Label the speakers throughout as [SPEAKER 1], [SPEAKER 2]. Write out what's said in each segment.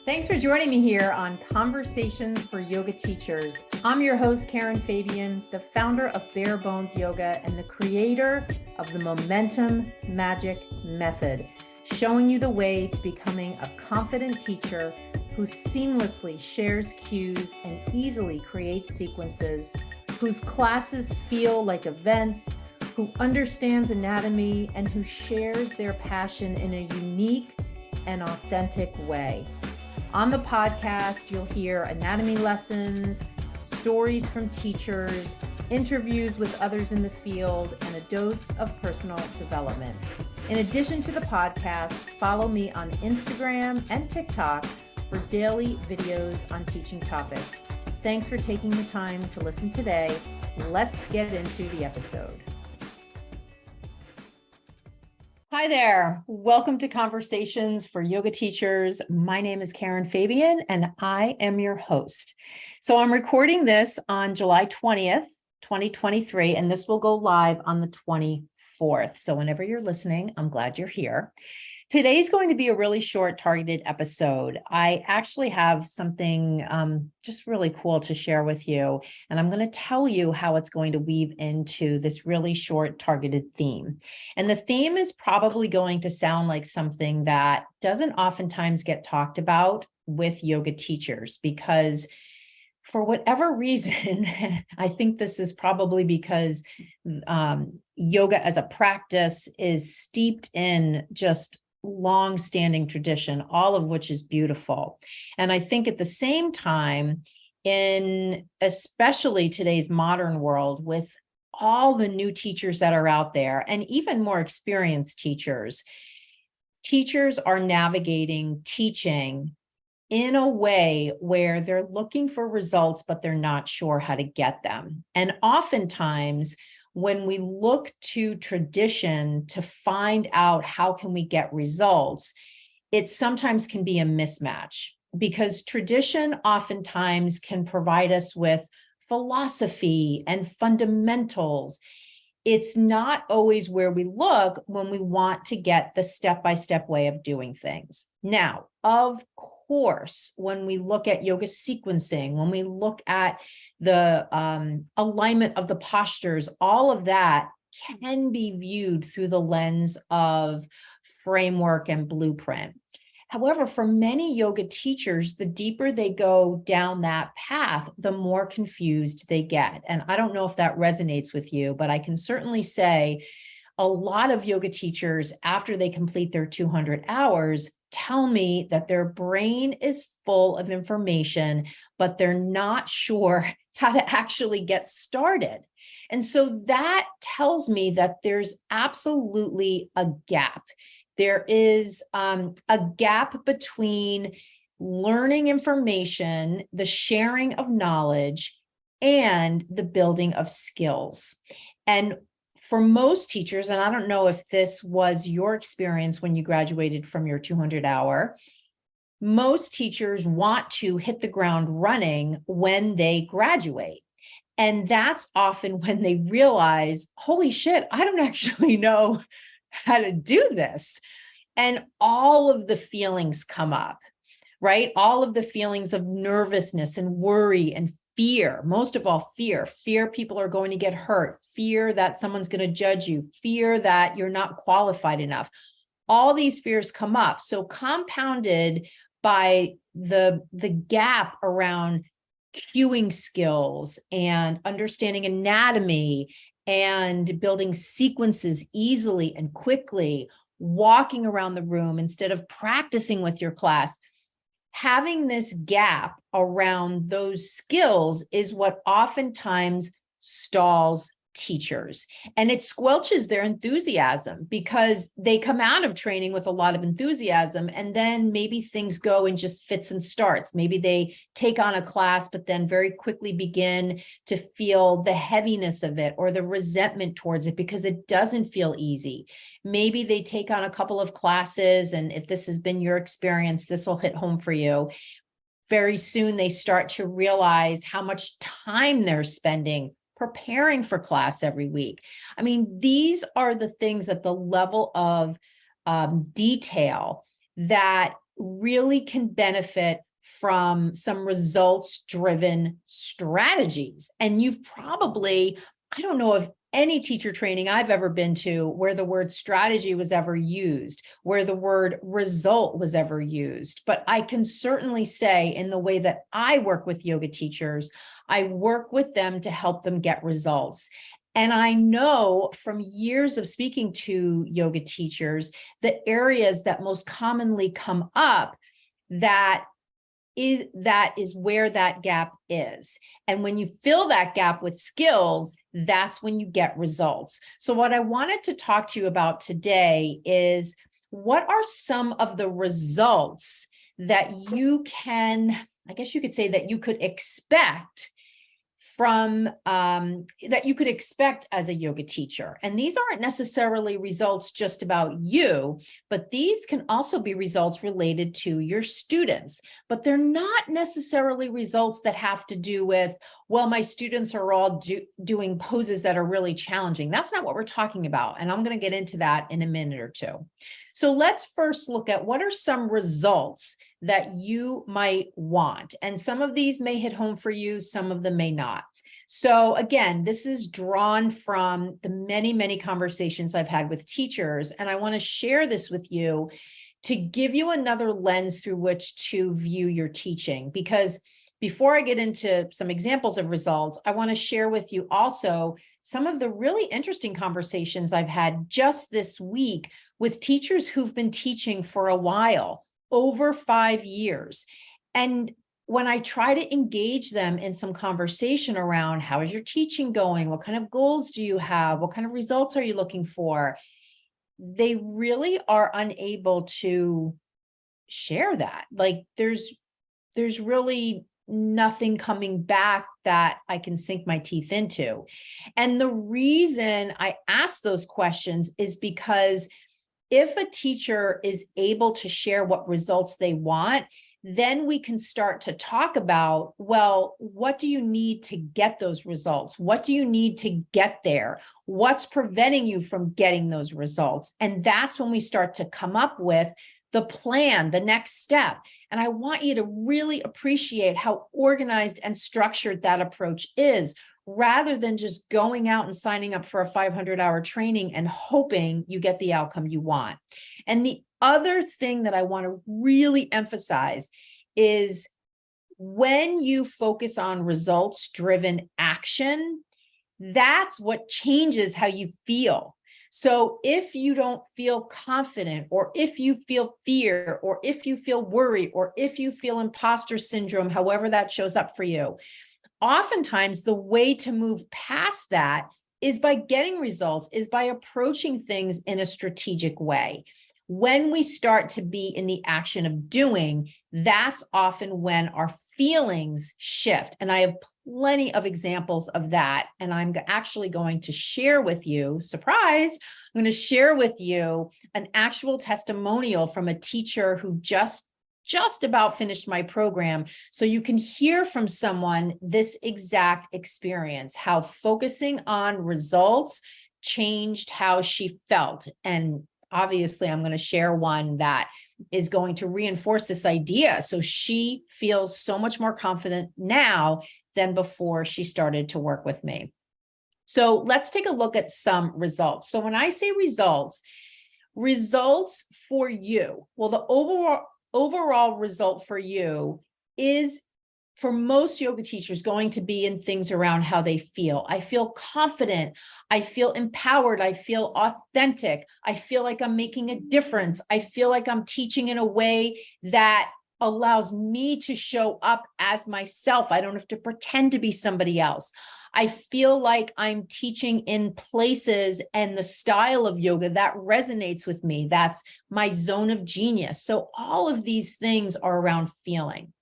[SPEAKER 1] Thanks for joining me here on Conversations for Yoga Teachers. I'm your host, Karen Fabian, the founder of Bare Bones Yoga and the creator of the Momentum Magic Method, showing you the way to becoming a confident teacher who seamlessly shares cues and easily creates sequences, whose classes feel like events, who understands anatomy, and who shares their passion in a unique and authentic way. On the podcast, you'll hear anatomy lessons, stories from teachers, interviews with others in the field, and a dose of personal development. In addition to the podcast, follow me on Instagram and TikTok for daily videos on teaching topics. Thanks for taking the time to listen today. Let's get into the episode. Hi there. Welcome to Conversations for Yoga Teachers. My name is Karen Fabian, and I am your host. So I'm recording this on July 20th, 2023, and this will go live on the 24th. So whenever you're listening, I'm glad you're here. Today's going to be a really short targeted episode. I actually have something just really cool to share with you, and I'm going to tell you how it's going to weave into this really short targeted theme. And the theme is probably going to sound like something that doesn't oftentimes get talked about with yoga teachers because for whatever reason, I think this is probably because yoga as a practice is steeped in just long-standing tradition, all of which is beautiful. And I think at the same time, in especially today's modern world, with all the new teachers that are out there, and even more experienced teachers are navigating teaching in a way where they're looking for results, but they're not sure how to get them. And oftentimes, when we look to tradition to find out how can we get results, it sometimes can be a mismatch because tradition oftentimes can provide us with philosophy and fundamentals. It's not always where we look when we want to get the step-by-step way of doing things. Now, of course, when we look at yoga sequencing, when we look at the alignment of the postures, all of that can be viewed through the lens of framework and blueprint. However, for many yoga teachers, the deeper they go down that path, the more confused they get. And I don't know if that resonates with you, but I can certainly say a lot of yoga teachers, after they complete their 200 hours, tell me that their brain is full of information, but they're not sure how to actually get started. And so that tells me that there's absolutely a gap. There is a gap between learning information, the sharing of knowledge, and the building of skills. And for most teachers, and I don't know if this was your experience when you graduated from your 200-hour, most teachers want to hit the ground running when they graduate. And that's often when they realize, holy shit, I don't actually know how to do this. And all of the feelings come up, right? All of the feelings of nervousness and worry and fear, most of all, fear people are going to get hurt, fear that someone's going to judge you, fear that you're not qualified enough. All these fears come up. So compounded by the gap around cueing skills and understanding anatomy and building sequences easily and quickly, walking around the room instead of practicing with your class. Having this gap around those skills is what oftentimes stalls teachers, and it squelches their enthusiasm because they come out of training with a lot of enthusiasm, and then maybe things go in just fits and starts. Maybe they take on a class, but then very quickly begin to feel the heaviness of it or the resentment towards it because it doesn't feel easy. Maybe they take on a couple of classes, and if this has been your experience, this will hit home for you. Very soon they start to realize how much time they're spending preparing for class every week. I mean, these are the things at the level of detail that really can benefit from some results-driven strategies. And you've probably, I don't know of any teacher training I've ever been to where the word strategy was ever used, where the word result was ever used. But I can certainly say, in the way that I work with yoga teachers, I work with them to help them get results. And I know from years of speaking to yoga teachers, the areas that most commonly come up that is where that gap is. And when you fill that gap with skills, that's when you get results. So what I wanted to talk to you about today is, what are some of the results that you can, I guess you could say, that you could expect from that you could expect as a yoga teacher. And these aren't necessarily results just about you, but these can also be results related to your students. But they're not necessarily results that have to do with, well, my students are all doing poses that are really challenging. That's not what we're talking about. And I'm going to get into that in a minute or two. So let's first look at what are some results that you might want. And some of these may hit home for you, some of them may not. So again, this is drawn from the many, many conversations I've had with teachers. And I want to share this with you to give you another lens through which to view your teaching. Because before I get into some examples of results, I want to share with you also some of the really interesting conversations I've had just this week with teachers who've been teaching for a while, over 5 years. And when I try to engage them in some conversation around, how is your teaching going? What kind of goals do you have? What kind of results are you looking for? They really are unable to share that. Like there's really nothing coming back that I can sink my teeth into. And the reason I ask those questions is because if a teacher is able to share what results they want, then we can start to talk about, well, what do you need to get those results? What do you need to get there? What's preventing you from getting those results? And that's when we start to come up with the plan, the next step. And I want you to really appreciate how organized and structured that approach is, rather than just going out and signing up for a 500-hour training and hoping you get the outcome you want. And the other thing that I want to really emphasize is, when you focus on results-driven action, that's what changes how you feel. So if you don't feel confident, or if you feel fear, or if you feel worry, or if you feel imposter syndrome, however that shows up for you, oftentimes the way to move past that is by getting results, is by approaching things in a strategic way. When we start to be in the action of doing, that's often when our feelings shift. And I have plenty of examples of that. And I'm actually going to share with you, surprise, I'm going to share with you an actual testimonial from a teacher who just about finished my program. So you can hear from someone this exact experience, how focusing on results changed how she felt. And obviously, I'm going to share one that is going to reinforce this idea. So she feels so much more confident now than before she started to work with me. So let's take a look at some results. So when I say results for you, well, the overall result for you is, for most yoga teachers, going to be in things around how they feel. I feel confident. I feel empowered. I feel authentic. I feel like I'm making a difference. I feel like I'm teaching in a way that allows me to show up as myself. I don't have to pretend to be somebody else. I feel like I'm teaching in places and the style of yoga that resonates with me. That's my zone of genius. So all of these things are around feeling.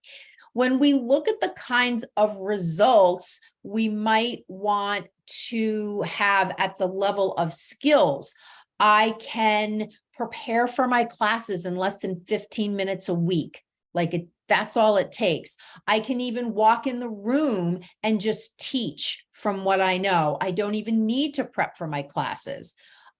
[SPEAKER 1] When we look at the kinds of results we might want to have at the level of skills, I can prepare for my classes in less than 15 minutes a week. That's all it takes. I can even walk in the room and just teach from what I know. I don't even need to prep for my classes.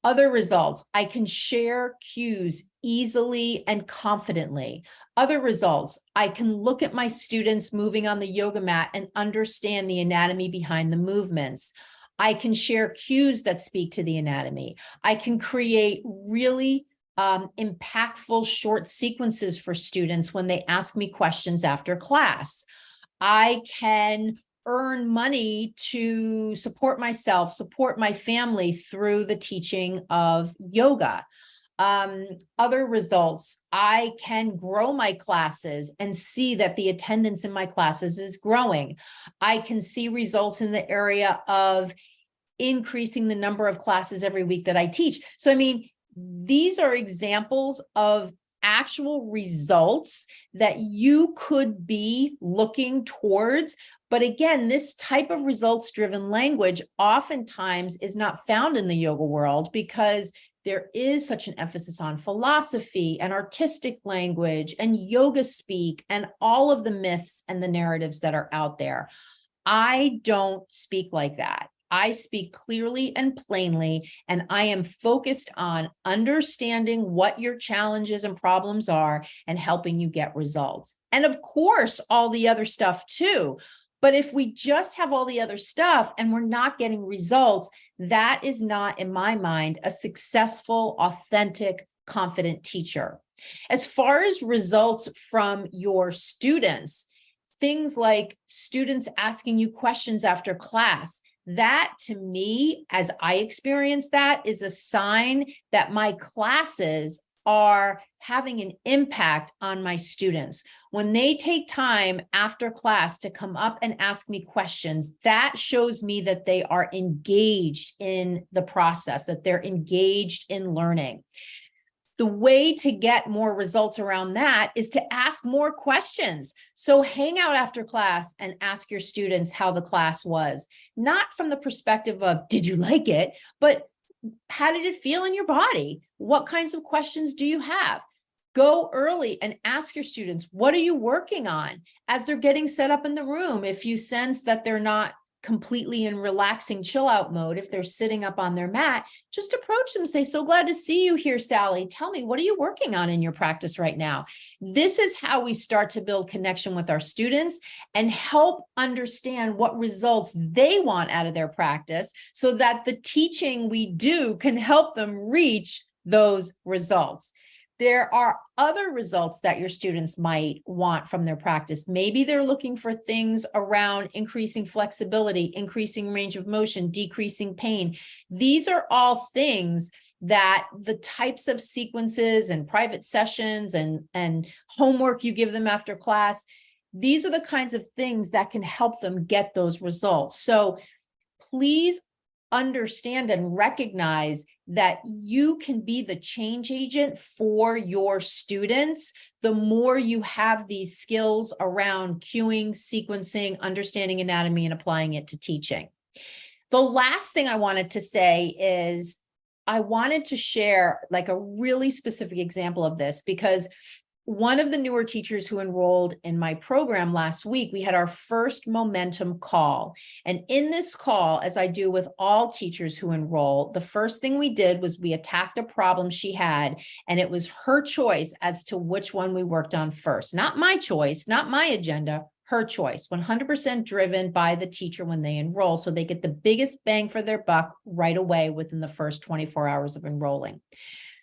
[SPEAKER 1] Other results, I can share cues easily and confidently. Other results, I can look at my students moving on the yoga mat and understand the anatomy behind the movements. I can share cues that speak to the anatomy. I can create really impactful short sequences for students when they ask me questions after class. I can earn money to support myself, support my family through the teaching of yoga. Other results, I can grow my classes and see that the attendance in my classes is growing. I can see results in the area of increasing the number of classes every week that I teach. So, I mean, these are examples of actual results that you could be looking towards. But again, this type of results-driven language oftentimes is not found in the yoga world because there is such an emphasis on philosophy and artistic language and yoga speak and all of the myths and the narratives that are out there. I don't speak like that. I speak clearly and plainly, and I am focused on understanding what your challenges and problems are and helping you get results. And of course, all the other stuff too. But if we just have all the other stuff and we're not getting results, that is not, in my mind, a successful, authentic, confident teacher. As far as results from your students, things like students asking you questions after class, that to me, as I experience that, is a sign that my classes are having an impact on my students. When they take time after class to come up and ask me questions, that shows me that they are engaged in the process, that they're engaged in learning. The way to get more results around that is to ask more questions. So hang out after class and ask your students how the class was, not from the perspective of, did you like it? But how did it feel in your body? What kinds of questions do you have? Go early and ask your students, what are you working on as they're getting set up in the room? If you sense that they're not completely in relaxing chill out mode, if they're sitting up on their mat, just approach them and say, so glad to see you here, Sally. Tell me, what are you working on in your practice right now? This is how we start to build connection with our students and help understand what results they want out of their practice so that the teaching we do can help them reach those results. There are other results that your students might want from their practice. Maybe they're looking for things around increasing flexibility, increasing range of motion, decreasing pain. These are all things that the types of sequences and private sessions and homework you give them after class, these are the kinds of things that can help them get those results. So please understand and recognize that you can be the change agent for your students. The more you have these skills around cueing, sequencing, understanding anatomy, and applying it to teaching. The last thing I wanted to say is I wanted to share like a really specific example of this because one of the newer teachers who enrolled in my program last week, we had our first momentum call. And in this call, as I do with all teachers who enroll, the first thing we did was we attacked a problem she had, and it was her choice as to which one we worked on first. Not my choice, not my agenda, her choice, 100% driven by the teacher when they enroll, so they get the biggest bang for their buck right away within the first 24 hours of enrolling.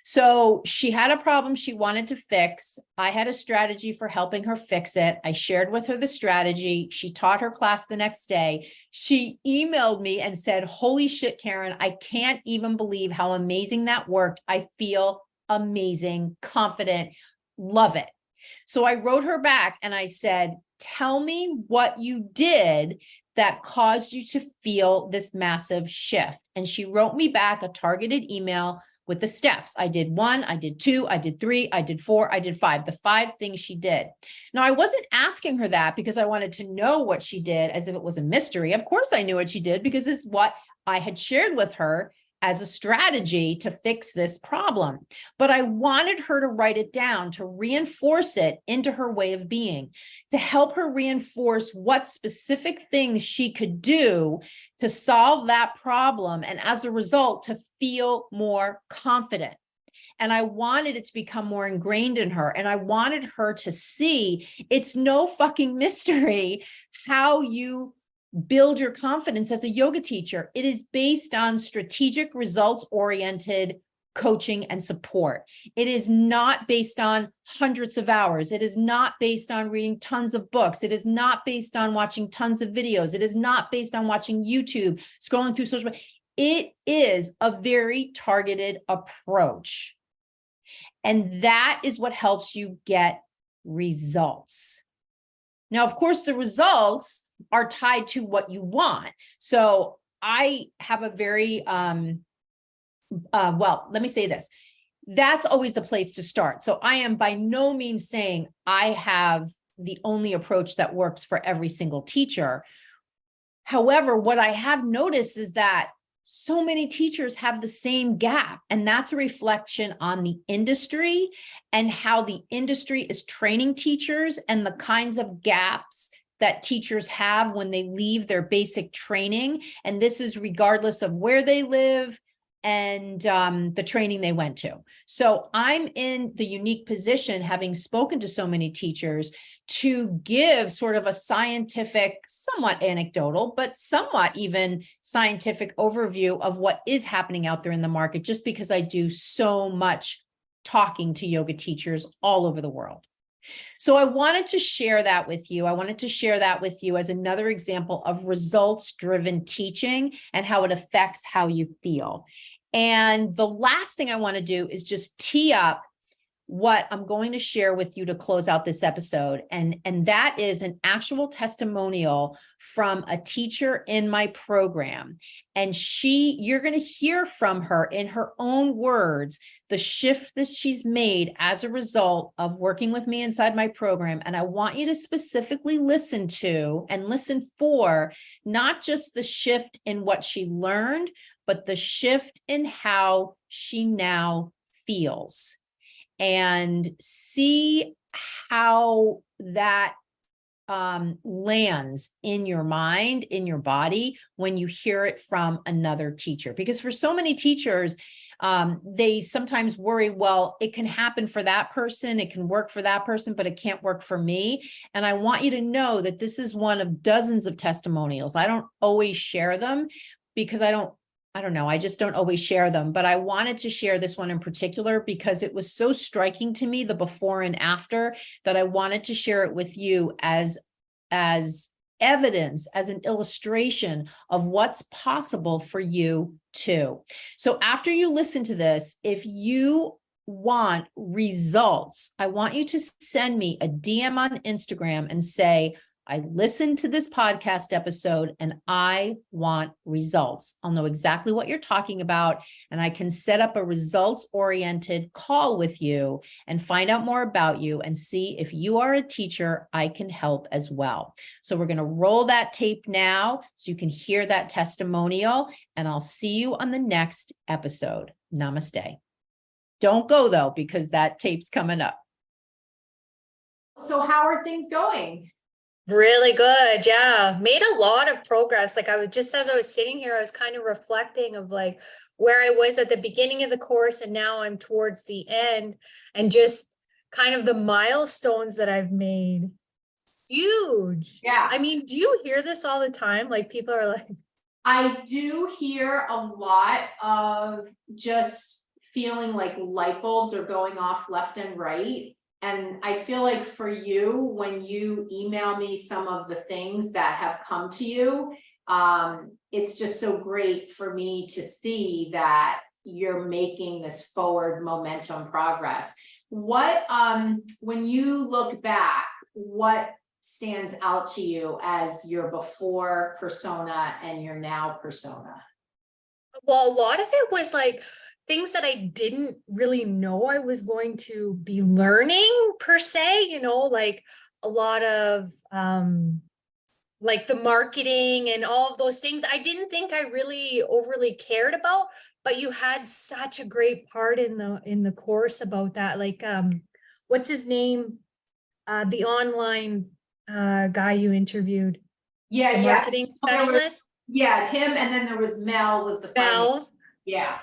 [SPEAKER 1] So she had a problem she wanted to fix. I had a strategy for helping her fix it. I shared with her the strategy. She taught her class the next day. She emailed me and said, holy shit, Karen, I can't even believe how amazing that worked. I feel amazing, confident, love it. So I wrote her back and I said, tell me what you did that caused you to feel this massive shift. And she wrote me back a targeted email with the steps. I did 1, I did 2, I did 3, I did 4, I did 5, the 5 things she did. Now, I wasn't asking her that because I wanted to know what she did as if it was a mystery. Of course, I knew what she did because it's what I had shared with her as a strategy to fix this problem. But I wanted her to write it down, to reinforce it into her way of being, to help her reinforce what specific things she could do to solve that problem. And as a result, to feel more confident. And I wanted it to become more ingrained in her. And I wanted her to see it's no fucking mystery how you build your confidence as a yoga teacher. It is based on strategic, results-oriented coaching and support. It is not based on hundreds of hours. It is not based on reading tons of books. It is not based on watching tons of videos. It is not based on watching YouTube, scrolling through social media. It is a very targeted approach. And that is what helps you get results. Now, of course, the results are tied to what you want. So I have a very, well, let me say this. That's always the place to start. So I am by no means saying I have the only approach that works for every single teacher. However, what I have noticed is that so many teachers have the same gap, and that's a reflection on the industry and how the industry is training teachers and the kinds of gaps that teachers have when they leave their basic training. And this is regardless of where they live and the training they went to. So I'm in the unique position, having spoken to so many teachers, to give sort of a scientific, somewhat anecdotal, but somewhat even scientific overview of what is happening out there in the market, just because I do so much talking to yoga teachers all over the world. So I wanted to share that with you. I wanted to share that with you as another example of results-driven teaching and how it affects how you feel. And the last thing I want to do is just tee up what I'm going to share with you to close out this episode. And that is an actual testimonial from a teacher in my program. And you're going to hear from her in her own words, the shift that she's made as a result of working with me inside my program. And I want you to specifically listen to and listen for not just the shift in what she learned, but the shift in how she now feels. And see how that lands in your mind, in your body, when you hear it from another teacher. Because for so many teachers, they sometimes worry, well, it can happen for that person, it can work for that person, but it can't work for me. And I want you to know that this is one of dozens of testimonials. I don't always share them because I don't know, I just don't always share them, but I wanted to share this one in particular because it was so striking to me, the before and after, that I wanted to share it with you as evidence, as an illustration of what's possible for you too. So after you listen to this, if you want results, I want you to send me a DM on Instagram and say, I listened to this podcast episode and I want results. I'll know exactly what you're talking about, and I can set up a results-oriented call with you and find out more about you and see if you are a teacher I can help as well. So we're going to roll that tape now so you can hear that testimonial, and I'll see you on the next episode. Namaste. Don't go though, because that tape's coming up. So how are things going?
[SPEAKER 2] Really good. Yeah. Made a lot of progress. Like as I was sitting here, I was kind of reflecting of like where I was at the beginning of the course and now I'm towards the end, and just kind of the milestones that I've made. Huge.
[SPEAKER 1] Yeah.
[SPEAKER 2] I mean, do you hear this all the time? Like people are like,
[SPEAKER 1] I do hear a lot of just feeling like light bulbs are going off left and right. And I feel like for you, when you email me some of the things that have come to you, it's just so great for me to see that you're making this forward momentum progress. What, when you look back, what stands out to you as your before persona and your now persona?
[SPEAKER 2] well, a lot of it was like things that I didn't really know I was going to be learning per se, like a lot of like the marketing and all of those things, I didn't think I really overly cared about, but you had such a great part in the course about that. Like, what's his name? The online guy you interviewed,
[SPEAKER 1] Yeah,
[SPEAKER 2] the
[SPEAKER 1] yeah.
[SPEAKER 2] marketing
[SPEAKER 1] Well, there was,
[SPEAKER 2] specialist,
[SPEAKER 1] yeah, him, and then there was Mel was the finance.
[SPEAKER 2] Bell.
[SPEAKER 1] Yeah.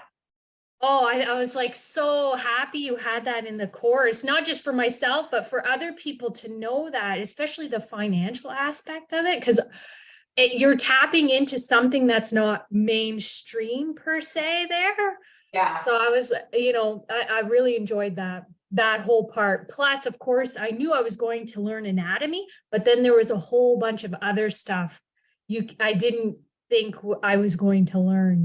[SPEAKER 2] Oh, I was like so happy you had that in the course, not just for myself, but for other people to know that, especially the financial aspect of it, because you're tapping into something that's not mainstream per se there.
[SPEAKER 1] Yeah.
[SPEAKER 2] So I was, I really enjoyed that whole part. Plus, of course, I knew I was going to learn anatomy, but then there was a whole bunch of other stuff I didn't think I was going to learn,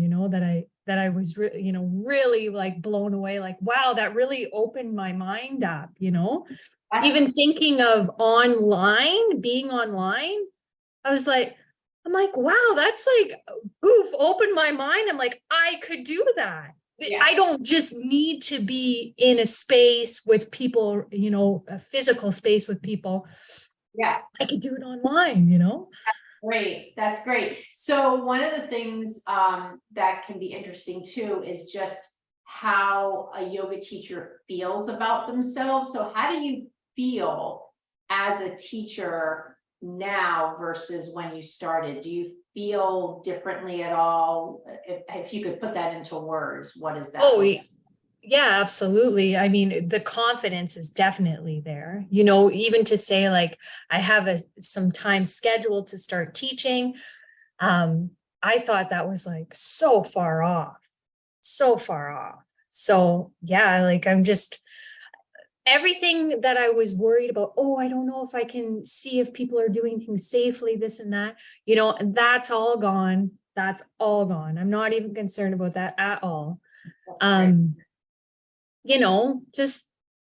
[SPEAKER 2] that I was really like blown away, like, wow, that really opened my mind up, even thinking of being online. I'm like, wow, that's like, oof, opened my mind. I'm like, I could do that.
[SPEAKER 1] Yeah.
[SPEAKER 2] I don't just need to be in a space with people, a physical space with people.
[SPEAKER 1] Yeah.
[SPEAKER 2] I could do it online,
[SPEAKER 1] Great. That's great. So one of the things that can be interesting too is just how a yoga teacher feels about themselves. So how do you feel as a teacher now versus when you started? Do you feel differently at all? If you could put that into words, what is that?
[SPEAKER 2] Oh, yeah, absolutely. I mean, the confidence is definitely there, even to say like, I have some time scheduled to start teaching. I thought that was like so far off, so far off. So yeah, like I'm just, everything that I was worried about, oh, I don't know if I can see if people are doing things safely, this and that, and that's all gone. That's all gone. I'm not even concerned about that at all. Just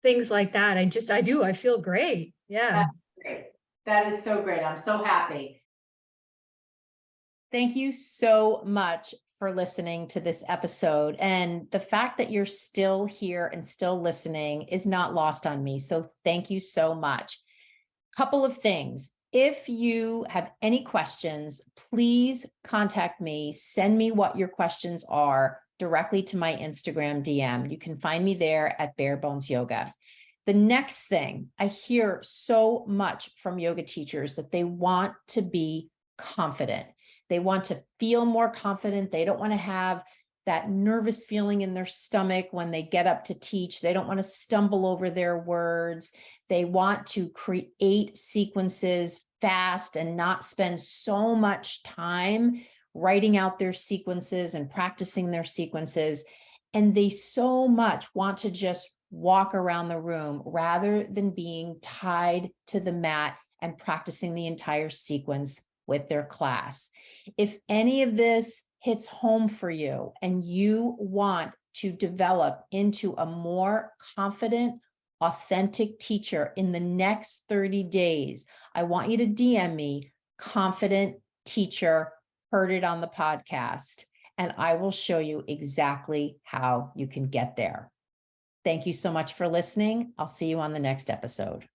[SPEAKER 2] things like that. I feel great. Yeah.
[SPEAKER 1] That's great. That is so great. I'm so happy. Thank you so much for listening to this episode. And the fact that you're still here and still listening is not lost on me. So thank you so much. Couple of things. If you have any questions, please contact me. Send me what your questions are directly to my Instagram DM. You can find me there at Bare Bones Yoga. The next thing, I hear so much from yoga teachers that they want to be confident. They want to feel more confident. They don't want to have that nervous feeling in their stomach when they get up to teach. They don't want to stumble over their words. They want to create sequences fast and not spend so much time writing out their sequences and practicing their sequences. And they so much want to just walk around the room rather than being tied to the mat and practicing the entire sequence with their class. If any of this hits home for you and you want to develop into a more confident, authentic teacher in the next 30 days, I want you to DM me, confident teacher, heard it on the podcast, and I will show you exactly how you can get there. Thank you so much for listening. I'll see you on the next episode.